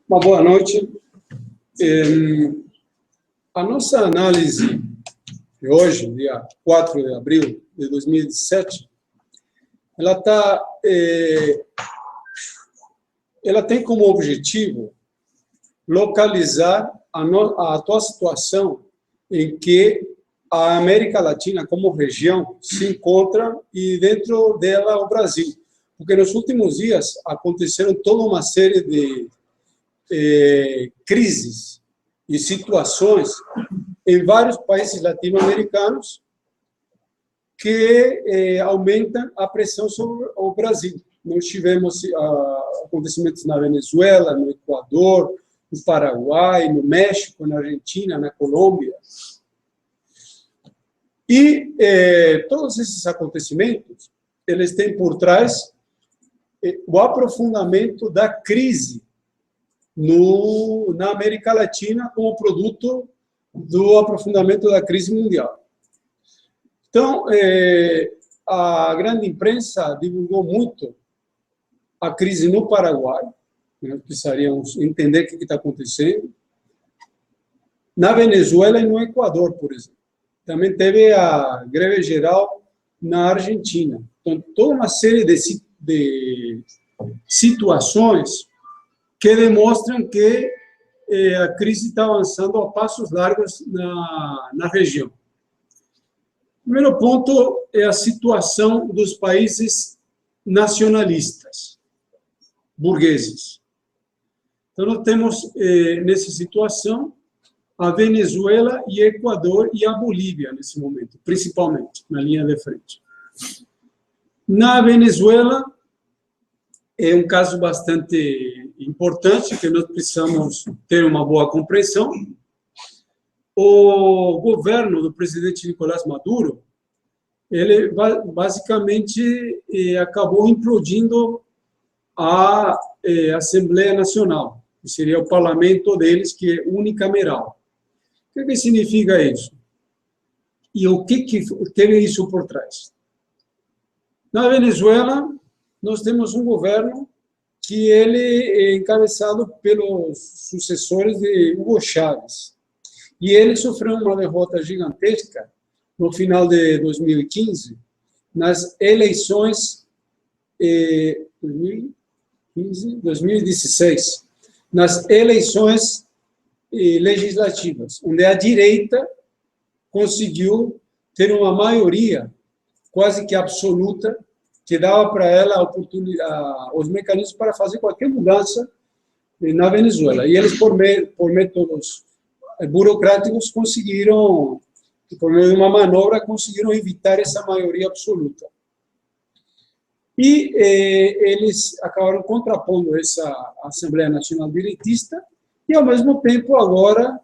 Uma boa noite. A nossa análise de hoje, dia 4 de abril de 2017, ela tem como objetivo localizar a atual situação em que a América Latina, como região, se encontra e dentro dela o Brasil. Porque nos últimos dias aconteceram toda uma série de crises e situações em vários países latino-americanos que aumentam a pressão sobre o Brasil. Nós tivemos acontecimentos na Venezuela, no Equador, no Paraguai, no México, na Argentina, na Colômbia. E todos esses acontecimentos, eles têm por trás o aprofundamento da crise na América Latina como produto do aprofundamento da crise mundial. Então, a grande imprensa divulgou muito a crise no Paraguai, nós precisaríamos entender o que está acontecendo, na Venezuela e no Equador, por exemplo. Também teve a greve geral na Argentina. Então, toda uma série de situações que demonstram que a crise está avançando a passos largos na região. O primeiro ponto é a situação dos países nacionalistas, burgueses. Então, nós temos, nessa situação, a Venezuela e Equador e a Bolívia, nesse momento, principalmente, na linha de frente. Na Venezuela, é um caso bastante importante, que nós precisamos ter uma boa compreensão. O governo do presidente Nicolás Maduro, ele basicamente acabou implodindo a Assembleia Nacional, que seria o parlamento deles, que é unicameral. O que significa isso? E o que teve isso por trás? Na Venezuela, nós temos um governo que ele é encabeçado pelos sucessores de Hugo Chávez. E ele sofreu uma derrota gigantesca no final de 2015, nas eleições 2016, nas eleições legislativas, onde a direita conseguiu ter uma maioria quase que absoluta, que dava para ela a oportunidade, os mecanismos para fazer qualquer mudança na Venezuela. E eles, por métodos burocráticos, conseguiram, por meio de uma manobra, conseguiram evitar essa maioria absoluta. E eles acabaram contrapondo essa Assembleia Nacional Direitista e, ao mesmo tempo, agora,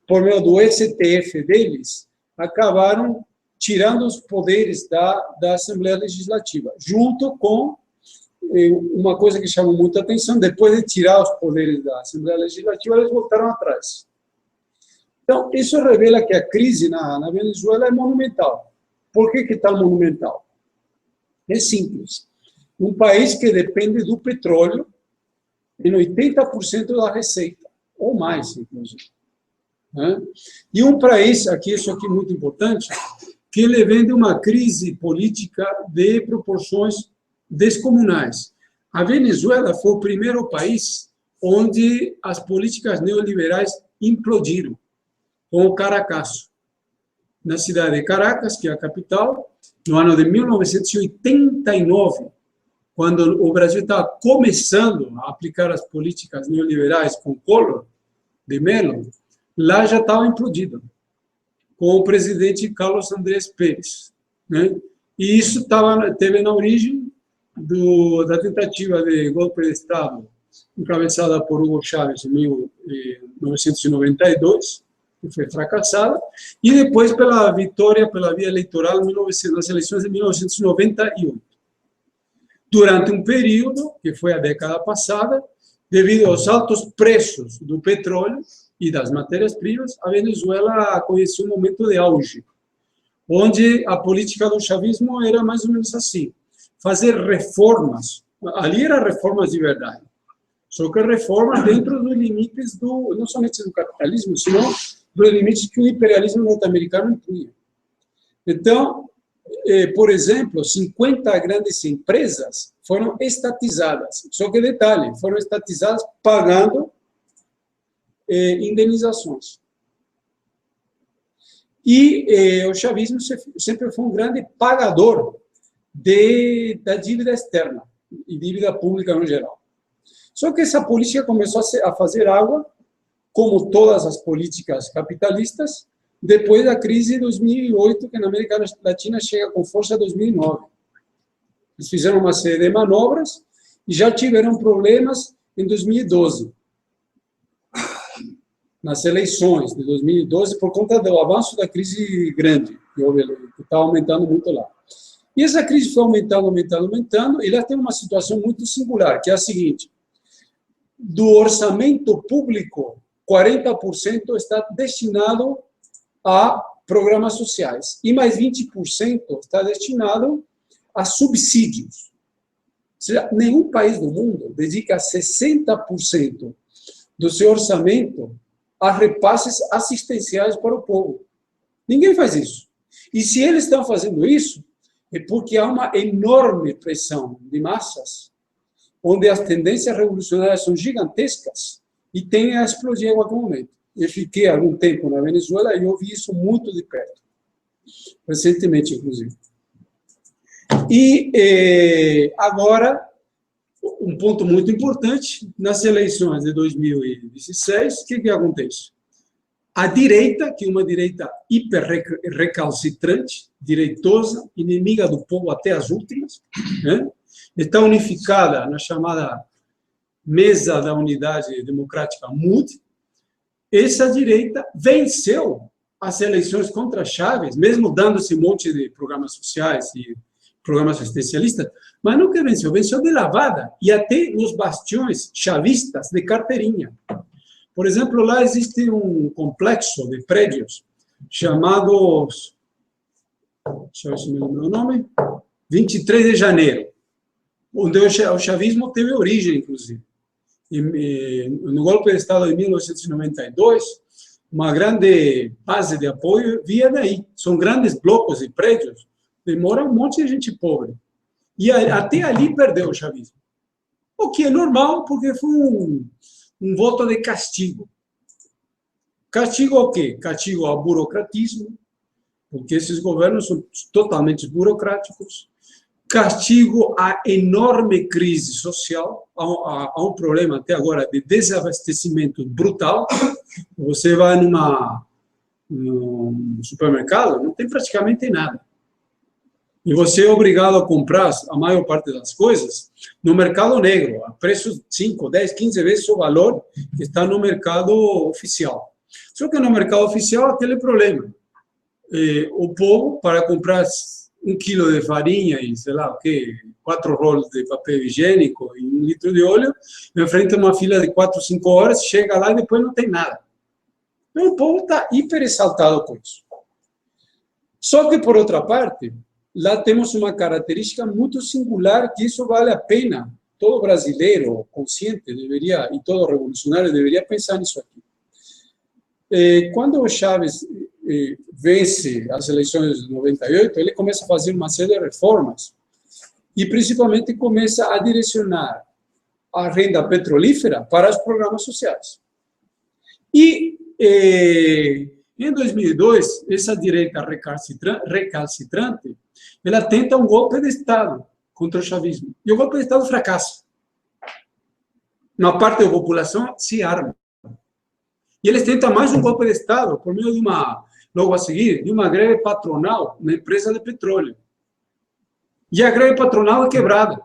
por meio do STF deles, acabaram tirando os poderes da Assembleia Legislativa, junto com uma coisa que chamou muita atenção: depois de tirar os poderes da Assembleia Legislativa, eles voltaram atrás. Então, isso revela que a crise na Venezuela é monumental. Por que está monumental? É simples. Um país que depende do petróleo em 80% da receita, ou mais, inclusive. E um país, isso aqui é muito importante, que ele vem de uma crise política de proporções descomunais. A Venezuela foi o primeiro país onde as políticas neoliberais implodiram, com o Caracazo. Na cidade de Caracas, que é a capital, no ano de 1989, quando o Brasil estava começando a aplicar as políticas neoliberais com Collor de Mello, lá já estava implodido, com o presidente Carlos Andrés Pérez. E isso teve na origem da tentativa de golpe de Estado encabeçada por Hugo Chávez em 1992, que foi fracassada, e depois pela vitória pela via eleitoral nas eleições de 1998. Durante um período, que foi a década passada, devido aos altos preços do petróleo e das matérias-primas, a Venezuela conheceu um momento de auge, onde a política do chavismo era mais ou menos assim: fazer reformas, ali eram reformas de verdade, Só que reforma dentro dos limites não somente do capitalismo, sino dos limites que o imperialismo norte-americano impunha. Então, por exemplo, 50 grandes empresas foram estatizadas. Só que, detalhe, foram estatizadas pagando indenizações. E o chavismo sempre foi um grande pagador da dívida externa e dívida pública no geral. Só que essa política começou a fazer água, como todas as políticas capitalistas, depois da crise de 2008, que na América Latina chega com força em 2009. Eles fizeram uma série de manobras e já tiveram problemas em 2012, nas eleições de 2012, por conta do avanço da crise grande, que está aumentando muito lá. E essa crise foi aumentando, e lá tem uma situação muito singular, que é a seguinte: do orçamento público, 40% está destinado a programas sociais, e mais 20% está destinado a subsídios. Ou seja, nenhum país do mundo dedica 60% do seu orçamento a repasses assistenciais para o povo. Ninguém faz isso. E se eles estão fazendo isso, é porque há uma enorme pressão de massas, onde as tendências revolucionárias são gigantescas e tendem a explodir em qualquer momento. Eu fiquei há algum tempo na Venezuela e eu vi isso muito de perto, recentemente, inclusive. E agora, um ponto muito importante, nas eleições de 2016, o que acontece? A direita, que é uma direita hiper recalcitrante, direitosa, inimiga do povo até as últimas, né? Está unificada na chamada Mesa da Unidade Democrática, MUD. Essa direita venceu as eleições contra Chávez, mesmo dando-se um monte de programas sociais e programas assistencialistas, mas não que venceu de lavada, e até nos bastiões chavistas de carteirinha. Por exemplo, lá existe um complexo de prédios chamados, deixa eu ver se me lembro o nome, 23 de janeiro, onde o chavismo teve origem, inclusive. No golpe de Estado de 1992, uma grande base de apoio via daí. São grandes blocos de prédios, demora um monte de gente pobre. E até ali perdeu o chavismo. O que é normal, porque foi um voto de castigo. Castigo ao quê? Castigo ao burocratismo, porque esses governos são totalmente burocráticos. Castigo à enorme crise social, a um problema até agora de desabastecimento brutal. Você vai num supermercado, não tem praticamente nada. E você é obrigado a comprar a maior parte das coisas no mercado negro, a preços 5, 10, 15 vezes o valor que está no mercado oficial. Só que no mercado oficial, aquele problema. O povo, para comprar 1 quilo de farinha e, sei lá o quê, 4 rolos de papel higiênico e 1 litro de óleo, enfrenta uma fila de 4, 5 horas, chega lá e depois não tem nada. Então, o povo está hiper exaltado com isso. Só que, por outra parte, lá temos uma característica muito singular, que isso vale a pena. Todo brasileiro consciente deveria, e todo revolucionário deveria pensar nisso aqui. Quando o Chávez vence as eleições de 98, ele começa a fazer uma série de reformas e, principalmente, começa a direcionar a renda petrolífera para os programas sociais. E, em 2002, essa direita recalcitrante, ela tenta um golpe de Estado contra o chavismo. E o golpe de Estado fracassa. Uma parte da população se arma. E eles tentam mais um golpe de Estado por meio de logo a seguir, de uma greve patronal na empresa de petróleo. E a greve patronal é quebrada.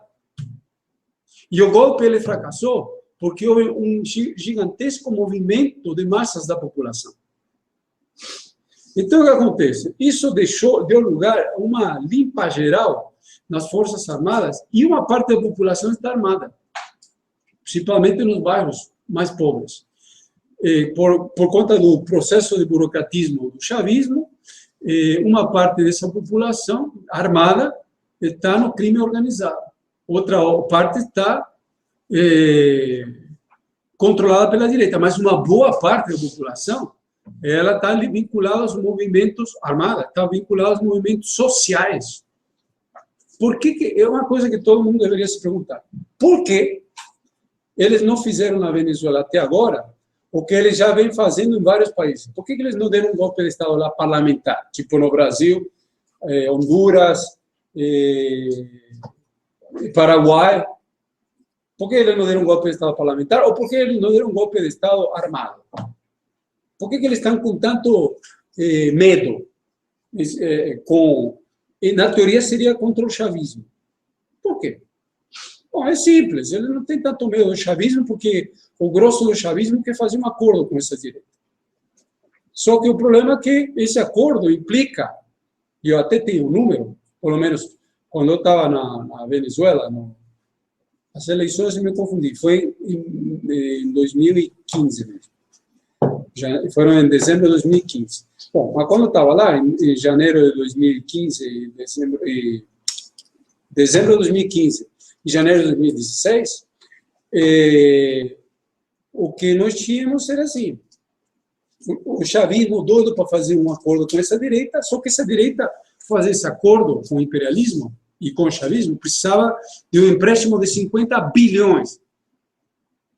E o golpe ele fracassou porque houve um gigantesco movimento de massas da população. Então, o que acontece? Isso deu lugar a uma limpa geral nas Forças Armadas e uma parte da população está armada, principalmente nos bairros mais pobres. Por conta do processo de burocratismo do chavismo, uma parte dessa população armada está no crime organizado. Outra parte está controlada pela direita, mas uma boa parte da população ela está vinculada aos movimentos armados, está vinculada aos movimentos sociais. Por que é uma coisa que todo mundo deveria se perguntar? Por que eles não fizeram na Venezuela até agora o que eles já vêm fazendo em vários países? Por que eles não deram um golpe de Estado lá parlamentar, tipo no Brasil, Honduras, Paraguai? Por que eles não deram um golpe de Estado parlamentar? Ou por que eles não deram um golpe de Estado armado? Por que eles estão com tanto medo? Na teoria seria contra o chavismo. Por quê? Bom, é simples, ele não tem tanto medo do chavismo, porque o grosso do chavismo quer fazer um acordo com essa direita. Só que o problema é que esse acordo implica, e eu até tenho um número, pelo menos quando eu estava na Venezuela, as eleições eu me confundi, foi em 2015 mesmo. Foram em dezembro de 2015. Bom, mas quando eu estava lá, em janeiro de 2015, dezembro de 2015 e janeiro de 2016, o que nós tínhamos era assim, o chavismo doido para fazer um acordo com essa direita, só que essa direita fazer esse acordo com o imperialismo e com o chavismo precisava de um empréstimo de 50 bilhões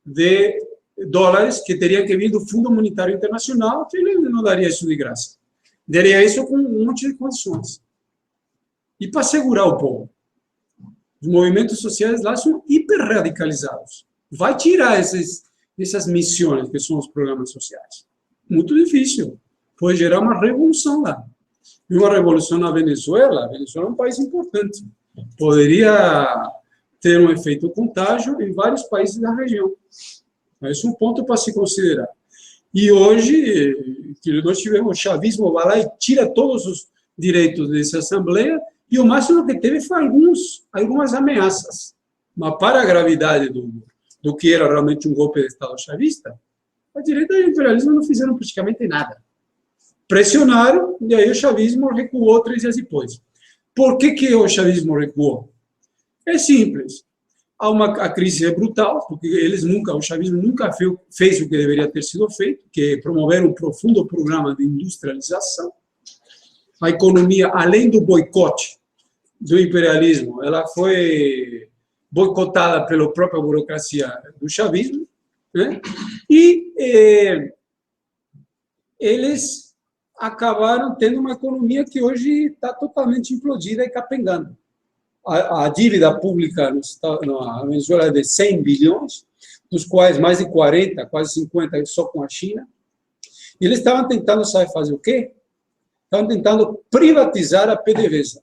de dólares que teria que vir do Fundo Monetário Internacional, que ele não daria isso de graça. Daria isso com um monte de condições. E para segurar o povo. Os movimentos sociais lá são hiperradicalizados. Vai tirar essas missões, que são os programas sociais. Muito difícil. Pode gerar uma revolução lá. E uma revolução na Venezuela, a Venezuela é um país importante. Poderia ter um efeito contágio em vários países da região. Esse é um ponto para se considerar. E hoje, que nós tivemos o chavismo, vai lá e tira todos os direitos dessa Assembleia, e o máximo que teve foi algumas ameaças. Mas para a gravidade do que era realmente um golpe de Estado chavista, a direita e o imperialismo não fizeram praticamente nada. Pressionaram, e aí o chavismo recuou 3 dias depois. Por que o chavismo recuou? É simples. A crise é brutal, porque o chavismo nunca fez o que deveria ter sido feito, que é promover um profundo programa de industrialização. A economia, além do boicote do imperialismo, ela foi boicotada pela própria burocracia do chavismo, né? E eles acabaram tendo uma economia que hoje está totalmente implodida e capengando. A dívida pública na Venezuela é de 100 bilhões, dos quais mais de 40, quase 50 só com a China. E eles estavam tentando, sabe fazer o quê? Estavam tentando privatizar a PDVSA.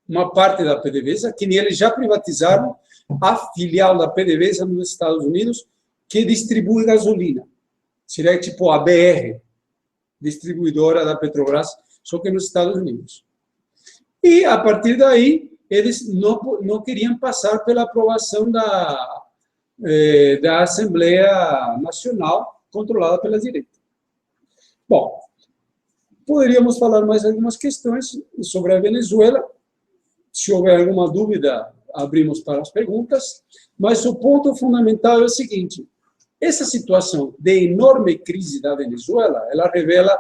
Uma parte da PDVSA, que eles já privatizaram a filial da PDVSA nos Estados Unidos, que distribui gasolina. Seria tipo a BR, distribuidora da Petrobras, só que nos Estados Unidos. E, a partir daí, eles não queriam passar pela aprovação da Assembleia Nacional, controlada pela direita. Bom, poderíamos falar mais algumas questões sobre a Venezuela. Se houver alguma dúvida, abrimos para as perguntas. Mas o ponto fundamental é o seguinte: essa situação de enorme crise da Venezuela, ela revela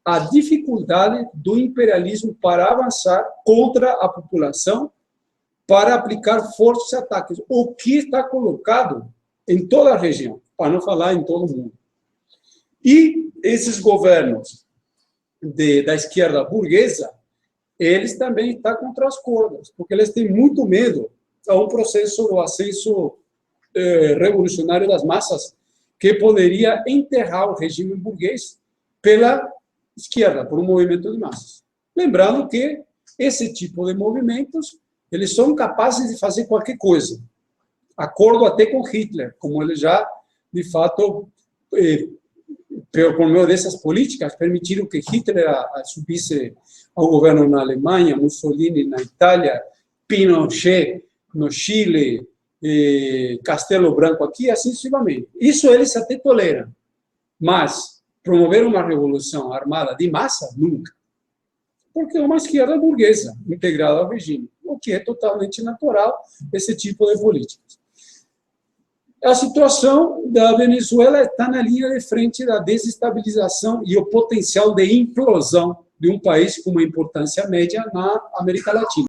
a dificuldade do imperialismo para avançar contra a população, para aplicar fortes ataques, o que está colocado em toda a região, para não falar em todo o mundo. E esses governos da esquerda burguesa, eles também estão contra as cordas, porque eles têm muito medo a um processo do ascenso revolucionário das massas, que poderia enterrar o regime burguês pela esquerda, por um movimento de massas. Lembrando que esse tipo de movimentos, eles são capazes de fazer qualquer coisa. Acordo até com Hitler, como ele já, de fato, por meio dessas políticas, permitiram que Hitler subisse ao governo na Alemanha, Mussolini na Itália, Pinochet no Chile, Castelo Branco aqui, assim sucessivamente. Isso eles até toleram. Mas promover uma revolução armada de massa, nunca. Porque é uma esquerda burguesa integrada ao regime, o que é totalmente natural esse tipo de políticas. a situação da Venezuela está na linha de frente da desestabilização e o potencial de implosão de um país com uma importância média na América Latina.